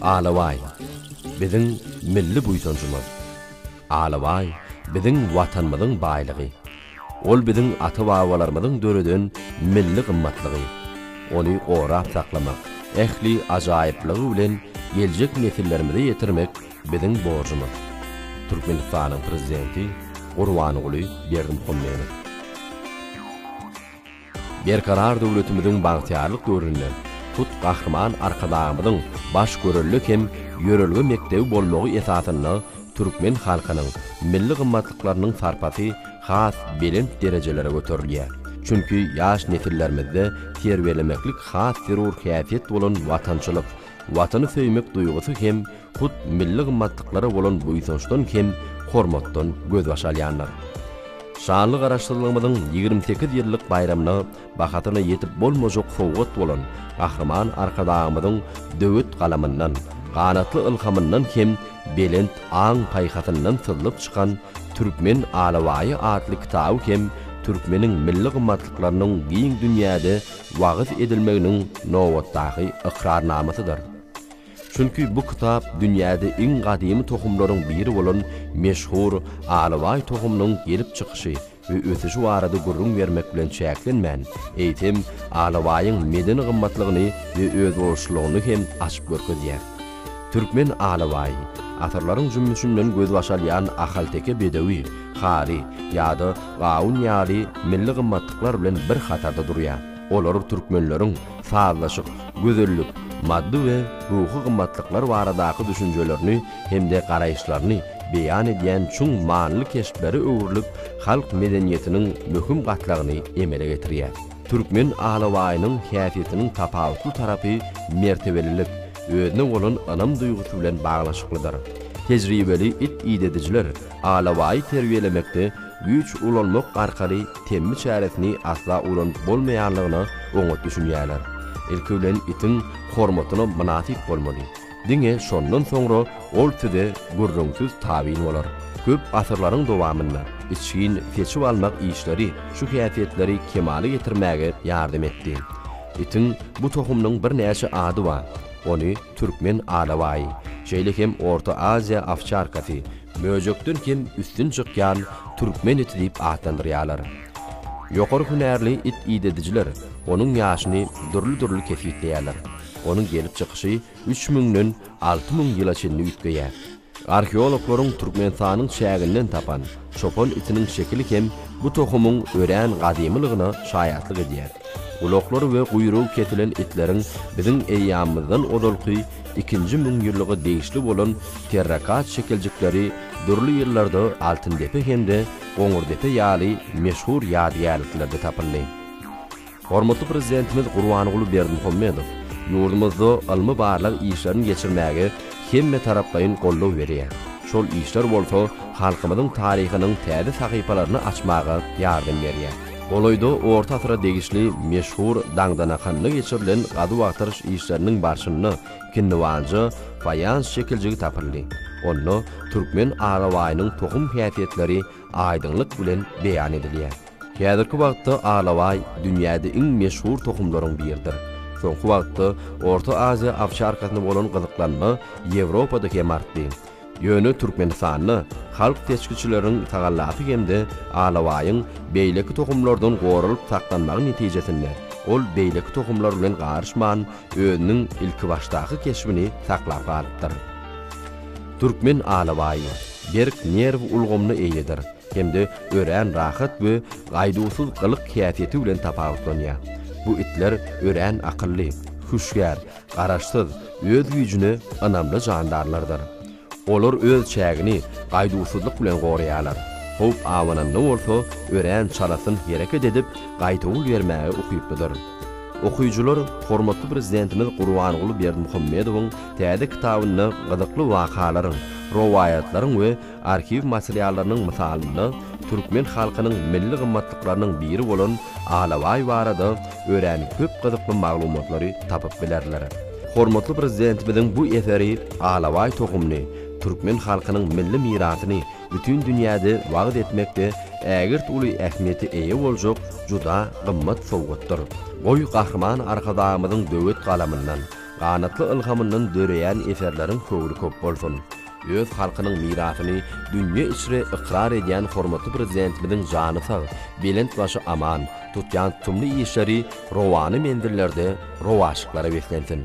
Alavay, bizim milli buytonçumuz. Alavay, bizim vatanımızın baylığı. Ol bizim ata-babalarımızın dörüdün milli qımmatlığı. Onu qorap saklamak, ehli ajayipliği bilen gelecek nesillerimize yetirmek bizim borcumuz. Türkmenistan'ın prezidenti Gurbanguly Berdimuhamedov. Berkarar döwletimizin bagtyarlyk döwründen tut gahryman arkadağımızın baş görürlük hem yörelgi mektebi bolmagy esasyny Türkmen halkynyň milli gymmatlyklarynyň sarpasy has belent derejelere göterilýär. Çünki yaş nesillerimizde terbiyelemeklik has terör käfiyet bolan watançylyk, watany söýmek duýgusy hem hut milli gymmatlyklara bolan buýsunçdan hem hormatdan göz başalýanlar. Şanly garaşdyrlygymyzyň 28 ýyllyk bayramyna bakatyna ýetip bolmajak sowgat bolan gahryman arkadağımyzyň döwet galamyndan, ganatly ilhamyndan hem belent aň paýhatyndan sızlyp çykan Türkmen Alawaýy adly kitaby hem Türkmeniň milli gymmatlyklarynyň giň dünýäde wagyz edilmeginiň nowatdagy ikrarnamasydyr. Çünki bu kitap dünýäde iň gadymy tohumlaryň biri bolan meşhur Alawaýy tohumynyň gelip çykyşy we ötüşi barada gurrun bermek bilen çäklenmän. Eýtim Alawaýyň medeni gymmatlygyny we öz boluşlygyny hem açyp görkezýär. Türkmen Alawaýy atarlaryň jümmüşinden göz başalýan ahalteke bedewi, hary ýa-da gaun ýaly milli gymmatlyklar bilen bir hatarda durýar. Olar türkmenleriň sazlaşyk, gözellik, maddi we ruhy gymmatlyklar baradaky düşünjelerini hemde garaýşlaryny beýan edýän çuň manly keşpleri öwürlük halk medeniýetiniň möhüm gatlagyny emele getirýär. Türkmen Alawaýynyň häsiýetiniň tapawutly tarapy mertebelilik, özüne bolan anam duýgusy bilen baglaşyklydyr. Tejribeli it ýededijiler Alawaýy terbiýelemekde güç ulanmak arkaly temmi çäresini asla ulanıp bolmaýanlygyna oňat düşünýärler. Ilki bilen itin hormatyna münasip bolmaly. Diňe şondan soňra ol tüde gurrunsyz tabyn bolar. Köp asyrlaryň dowamynda için keçip almak işleri, şu häsiýetleri kemale getirmäge ýardam etdi. Itin bu tohumnyň bir näçe ady bar. Onu Türkmen Alawaýy, şeýle hem Orta Aziýa awçarkasy, möjekden kim üstün çykýan Türkmen iti diýip atandyrýarlar. Ýokary hünärli it ýededijiler onuň ýaşyny dürli kesipleýärler. Onuň gelip çykyşy 3000-den 6000 ýyla çenli ütgeýär. Arheologlaryň Türkmenistanyň şäginden tapan çopon itiniň şekli hem bu tohumyň örän gadymylygyna şaýatlyk edýär. Uloklar we guýrugy ketilen itleriň biziň eýýamymyzdan odolky 2-nji müňýyllygy değişli bolan terrakat şekeljikleri dürli ýyllarda Altyndepe hemde Goňurdepe ýaly meşhur ýadygarlyklerde tapyldy. Hormatly prezidentimiz Gurbanguly Berdimuhamedov ýurdumyzda almy barlyk işlerini geçirmäge hemme taraplaryň gollaw berýär. Şol işler bolsa halkymyzyň taryhynyň täze sahypalaryny açmaga ýardam berýär. Oloyda orta asyra degişli meşhur daňdanakanly geçirilen gady wagtyryş işleriniň barşyny kindiwanja fayans şekeljigi tapyldy. Onu Türkmen Alawaýynyň tohum häsiýetleri aýdynlyk bilen beýan edilýär. Häzirki wagtda Alawaýy dünýäde iň meşhur tohumlaryň biridir. Soňky wagtda Orta Aziýa awçarkasyna bolan gyzyklanma Ýewropada hem artdy. Ýöne Türkmenistanyny halk teşkilçileriň tagallaty hemde Alawaýyň beýleki tohumlardan gorulyp saklanmagy netijesinde ol beýleki tohumlar bilen garşman özüniň ilki başdaky keşbini saklap galypdyr. Türkmen Alawaýy berk nerw ulgamny eýedir. Hemde örän rahat we gaýdusyz gylyk häsiýeti bilen tapawutlanýar. Bu itler örän akylly, huşgar, garaşsyz, öz güýjüni anamly jandarlardyr. Olar öz çägini gaýdusyzlyk bilen goraýarlar. Hop awananda bolsa örän çalasyn hereket edip gaýdygy bermäge ukypdyr. Okuyucular hormatly prezidentimiz Gurbanguly Berdimuhamedowyň täze kitabyny gyzykly wakalaryň, rowayatlaryň we arxiv materiallarynyň misalyny Türkmen halkynyň milli gymmatlyklarynyň biri bolan Alawaýy barada öýränip köp gyzykly maglumatlary tapyp bilerler. Hormatly prezidentimiziň bu eseri Alawaýy tohumny Türkmen halkynyň milli mirasyny bütün dünýäde wagt etmekde ägirt uly ähmiýeti eýe boljak juda gymmat sowgatdyr. Goý gahryman arkadağymyzyň döwet galamyndan, qanatly ilhamından döreyen eserlerin köwrü köp bolsun. Öz halkynyň mirasyny dünýe içre iqrar edýän hormatly prezidentimizin jany sag, belent başı aman, tutýan tumly işleri rowany mendillerde rowaşyklara beslensin.